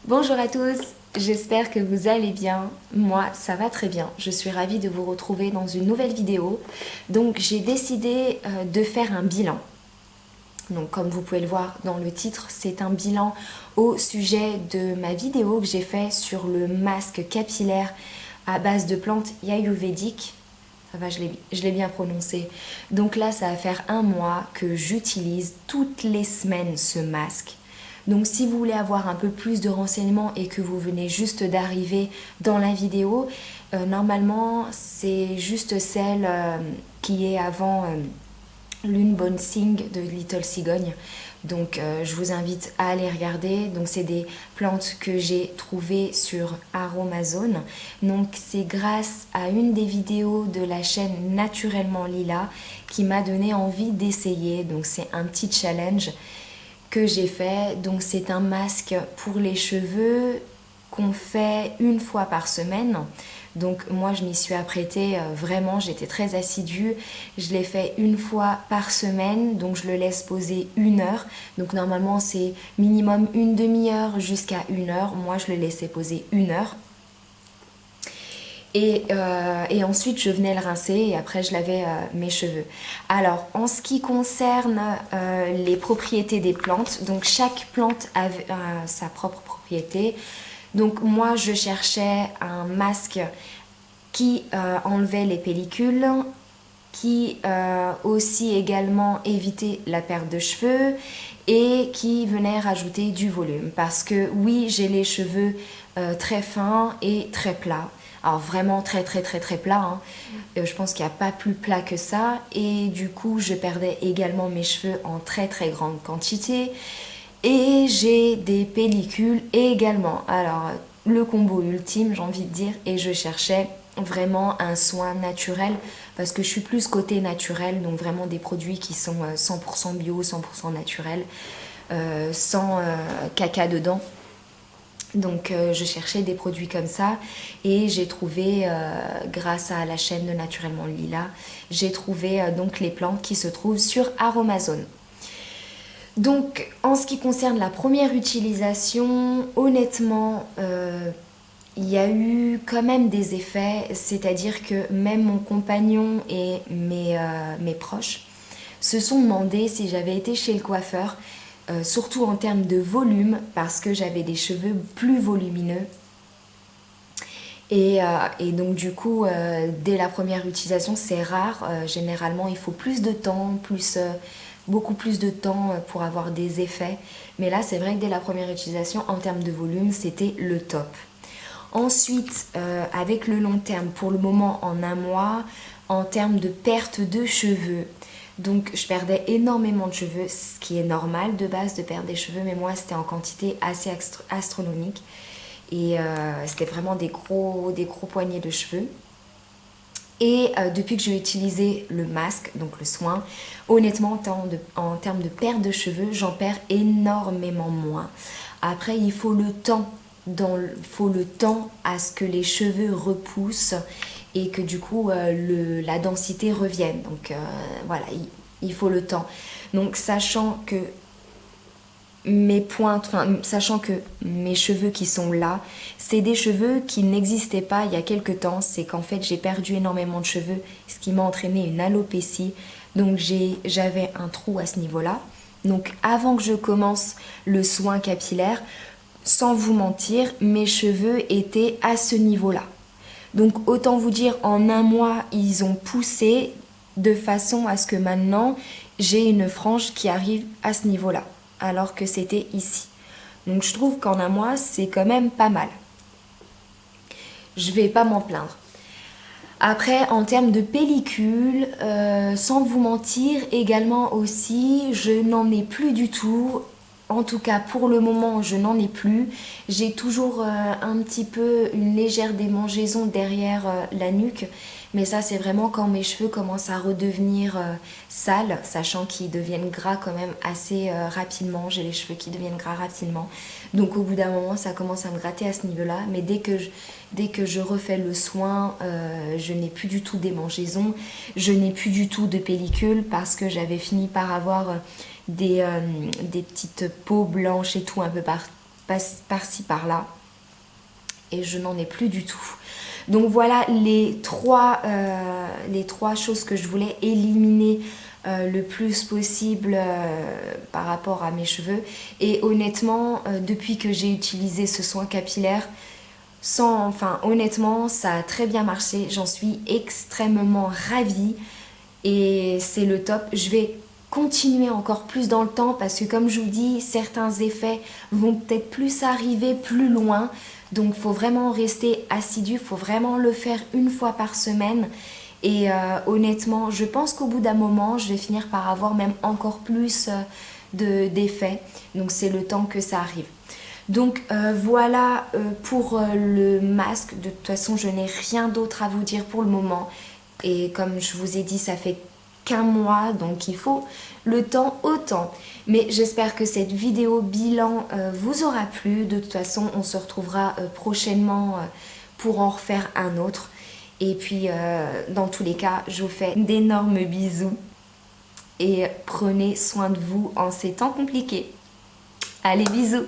Bonjour à tous, j'espère que vous allez bien. Moi, ça va très bien. Je suis ravie de vous retrouver dans une nouvelle vidéo. Donc, j'ai décidé de faire un bilan. Donc, comme vous pouvez le voir dans le titre, c'est un bilan au sujet de ma vidéo que j'ai fait sur le masque capillaire à base de plantes ayurvédiques. Ça va, je l'ai bien prononcé. Donc là, ça va faire un mois que j'utilise toutes les semaines ce masque. Donc si vous voulez avoir un peu plus de renseignements et que vous venez juste d'arriver dans la vidéo, normalement c'est juste celle qui est avant Lune Bonne Sing de Little Cigogne. Donc je vous invite à aller regarder. Donc c'est des plantes que j'ai trouvées sur Aromazone. Donc c'est grâce à une des vidéos de la chaîne Naturellement Lila qui m'a donné envie d'essayer. Donc c'est un petit challenge que j'ai fait. Donc c'est un masque pour les cheveux qu'on fait une fois par semaine. Donc moi je m'y suis apprêtée vraiment, j'étais très assidue. Je l'ai fait une fois par semaine, donc je le laisse poser 1 heure. Donc normalement c'est minimum une demi-heure jusqu'à 1 heure. Moi je le laissais poser 1 heure. Et ensuite je venais le rincer et après je lavais mes cheveux. Alors en ce qui concerne les propriétés des plantes, donc chaque plante a sa propre propriété. Donc moi je cherchais un masque qui enlevait les pellicules, qui aussi également évitait la perte de cheveux et qui venait rajouter du volume. Parce que oui, j'ai les cheveux très fins et très plats. Alors vraiment très plats. Hein. Je pense qu'il n'y a pas plus plat que ça. Et du coup, je perdais également mes cheveux en très grande quantité. Et j'ai des pellicules également. Alors, le combo ultime, j'ai envie de dire. Et je cherchais vraiment un soin naturel parce que je suis plus côté naturel, donc vraiment des produits qui sont 100% bio, 100% naturels, sans caca dedans. Donc je cherchais des produits comme ça et j'ai trouvé, grâce à la chaîne de Naturellement Lila, j'ai trouvé donc les plantes qui se trouvent sur Aromazone. Donc en ce qui concerne la première utilisation, honnêtement, il y a eu quand même des effets, c'est-à-dire que même mon compagnon et mes proches se sont demandé si j'avais été chez le coiffeur, surtout en termes de volume, parce que j'avais des cheveux plus volumineux. Et donc du coup, dès la première utilisation, c'est rare. Généralement, il faut plus de temps, beaucoup plus de temps pour avoir des effets. Mais là, c'est vrai que dès la première utilisation, en termes de volume, c'était le top. Ensuite, avec le long terme, pour le moment en un mois, en termes de perte de cheveux, donc je perdais énormément de cheveux, ce qui est normal de base de perdre des cheveux, mais moi c'était en quantité assez astronomique. Et c'était vraiment des gros poignées de cheveux. Et depuis que j'ai utilisé le masque, donc le soin, honnêtement en termes de perte de cheveux, j'en perds énormément moins. Après, il faut le temps à ce que les cheveux repoussent et que du coup la densité revienne. Donc voilà, il faut le temps. Donc sachant que mes pointes, sachant que mes cheveux qui sont là, c'est des cheveux qui n'existaient pas il y a quelques temps. C'est qu'en fait j'ai perdu énormément de cheveux, ce qui m'a entraîné une alopécie. Donc j'avais un trou à ce niveau-là. Donc avant que je commence le soin capillaire, sans vous mentir, mes cheveux étaient à ce niveau-là. Donc autant vous dire, en un mois, ils ont poussé de façon à ce que maintenant, j'ai une frange qui arrive à ce niveau-là, alors que c'était ici. Donc je trouve qu'en un mois, c'est quand même pas mal. Je vais pas m'en plaindre. Après, en termes de pellicule, sans vous mentir, également aussi, je n'en ai plus du tout. En tout cas, pour le moment, je n'en ai plus. J'ai toujours un petit peu une légère démangeaison derrière la nuque. Mais ça, c'est vraiment quand mes cheveux commencent à redevenir sales, sachant qu'ils deviennent gras quand même assez rapidement. J'ai les cheveux qui deviennent gras rapidement. Donc au bout d'un moment, ça commence à me gratter à ce niveau-là. Mais dès que je refais le soin, je n'ai plus du tout de démangeaison. Je n'ai plus du tout de pellicule parce que j'avais fini par avoir des petites peaux blanches et tout un peu par-ci par-là. Et je n'en ai plus du tout. Donc voilà les trois choses que je voulais éliminer le plus possible par rapport à mes cheveux. Et honnêtement, depuis que j'ai utilisé ce soin capillaire, honnêtement, ça a très bien marché. J'en suis extrêmement ravie et c'est le top. Je vais continuer encore plus dans le temps parce que comme je vous dis, certains effets vont peut-être plus arriver plus loin. Donc il faut vraiment rester assidu, il faut vraiment le faire une fois par semaine. Et honnêtement, je pense qu'au bout d'un moment, je vais finir par avoir même encore plus d'effets. Donc c'est le temps que ça arrive. Donc voilà pour le masque. De toute façon, je n'ai rien d'autre à vous dire pour le moment. Et comme je vous ai dit, ça fait qu'un mois, donc il faut le temps autant. Mais j'espère que cette vidéo bilan vous aura plu. De toute façon, on se retrouvera prochainement pour en refaire un autre. Et puis, dans tous les cas, je vous fais d'énormes bisous. Et prenez soin de vous en ces temps compliqués. Allez, bisous!